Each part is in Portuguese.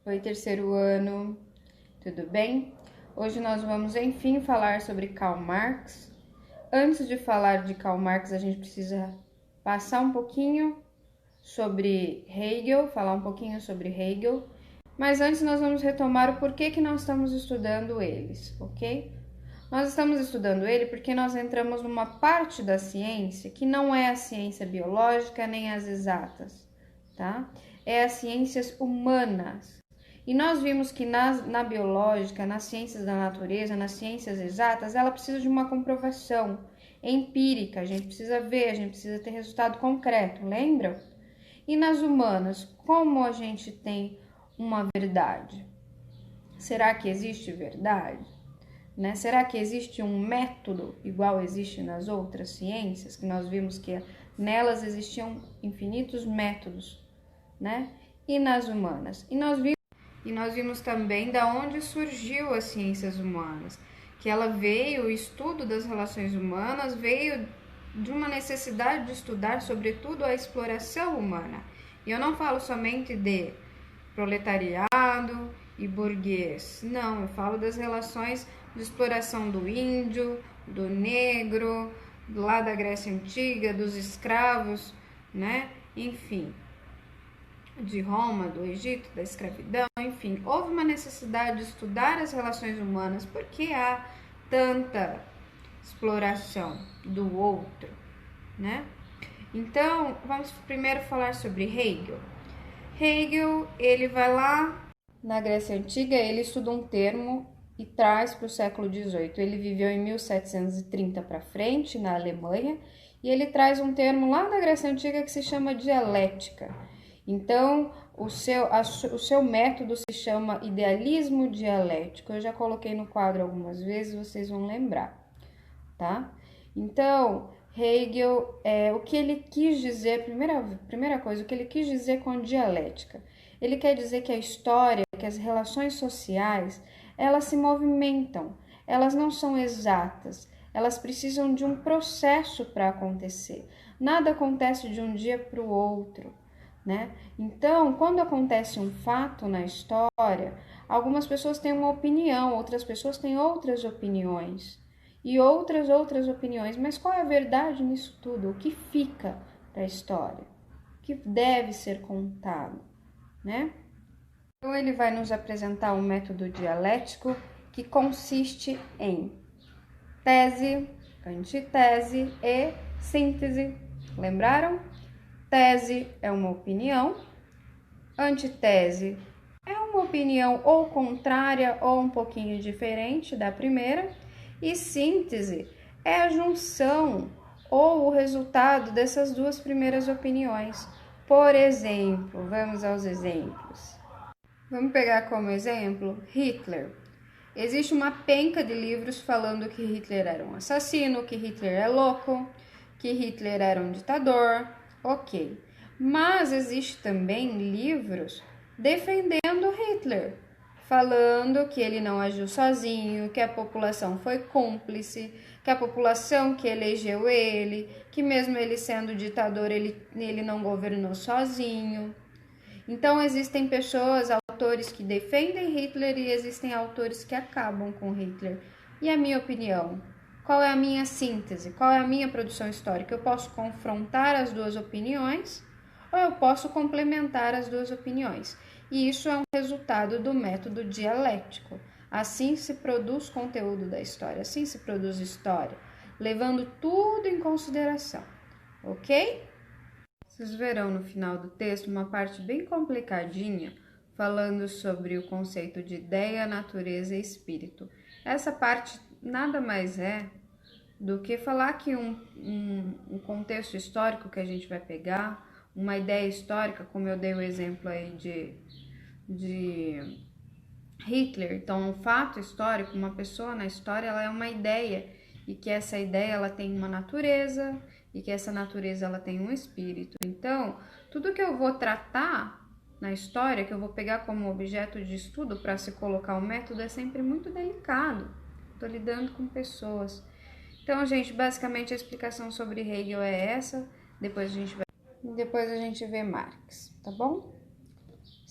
Oi, terceiro ano, tudo bem? Hoje nós vamos, enfim, falar sobre Karl Marx. Antes de falar de Karl Marx, a gente precisa passar um pouquinho sobre Hegel, falar um pouquinho sobre Hegel. Mas antes nós vamos retomar o porquê que nós estamos estudando eles, ok? Nós estamos estudando ele porque nós entramos numa parte da ciência que não é a ciência biológica nem as exatas, tá? É as ciências humanas. E nós vimos que na biológica, nas ciências da natureza, nas ciências exatas, ela precisa de uma comprovação empírica, a gente precisa ver, a gente precisa ter resultado concreto, lembram? E nas humanas, como a gente tem uma verdade? Será que existe verdade? Né? Será que existe um método igual existe nas outras ciências? Que nós vimos que nelas existiam infinitos métodos, né? E nas humanas? E nós vimos também da onde surgiu as ciências humanas, que ela veio, o estudo das relações humanas veio de uma necessidade de estudar, sobretudo, a exploração humana. E eu não falo somente de proletariado e burguês, não, eu falo das relações de exploração do índio, do negro, lá da Grécia Antiga, dos escravos, né? Enfim, de Roma, do Egito, da escravidão, enfim, houve uma necessidade de estudar as relações humanas porque há tanta exploração do outro, né? Então, vamos primeiro falar sobre Hegel. Hegel, ele vai lá na Grécia Antiga, ele estuda um termo e traz para o século XVIII. Ele viveu em 1730 para frente, na Alemanha, e ele traz um termo lá da Grécia Antiga que se chama dialética. Então, o seu método se chama idealismo dialético. Eu já coloquei no quadro algumas vezes, vocês vão lembrar, tá? Então, Hegel, o que ele quis dizer, primeira coisa, o que ele quis dizer com dialética? Ele quer dizer que a história, que as relações sociais, elas se movimentam, elas não são exatas, elas precisam de um processo para acontecer. Nada acontece de um dia para o outro, né? Então, quando acontece um fato na história, algumas pessoas têm uma opinião, outras pessoas têm outras opiniões e outras opiniões. Mas qual é a verdade nisso tudo? O que fica da história? O que deve ser contado, né? Então, ele vai nos apresentar um método dialético que consiste em tese, antitese e síntese. Lembraram? Tese é uma opinião, antitese é uma opinião ou contrária ou um pouquinho diferente da primeira, e síntese é a junção ou o resultado dessas duas primeiras opiniões. Por exemplo, vamos aos exemplos. Vamos pegar como exemplo Hitler. Existe uma penca de livros falando que Hitler era um assassino, que Hitler é louco, que Hitler era um ditador, ok. Mas existe também livros defendendo Hitler, falando que ele não agiu sozinho, que a população foi cúmplice, que a população que elegeu ele, que mesmo ele sendo ditador, ele não governou sozinho. Então existem pessoas, autores que defendem Hitler e existem autores que acabam com Hitler. E a minha opinião? Qual é a minha síntese? Qual é a minha produção histórica? Eu posso confrontar as duas opiniões ou eu posso complementar as duas opiniões. E isso é um resultado do método dialético. Assim se produz conteúdo da história, assim se produz história, levando tudo em consideração, ok? Vocês verão no final do texto uma parte bem complicadinha, falando sobre o conceito de ideia, natureza e espírito. Essa parte nada mais é do que falar que um contexto histórico que a gente vai pegar, uma ideia histórica, como eu dei o exemplo aí de Hitler. Então, um fato histórico, uma pessoa na história, ela é uma ideia, e que essa ideia ela tem uma natureza, e que essa natureza ela tem um espírito. Então, tudo que eu vou tratar na história, que eu vou pegar como objeto de estudo para se colocar um método, é sempre muito delicado. Estou lidando com pessoas. Então, gente, basicamente a explicação sobre Hegel é essa. Depois a gente vê Marx, tá bom?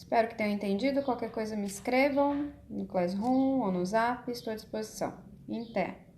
Espero que tenham entendido. Qualquer coisa me escrevam no Classroom ou no Zap, estou à disposição. Até!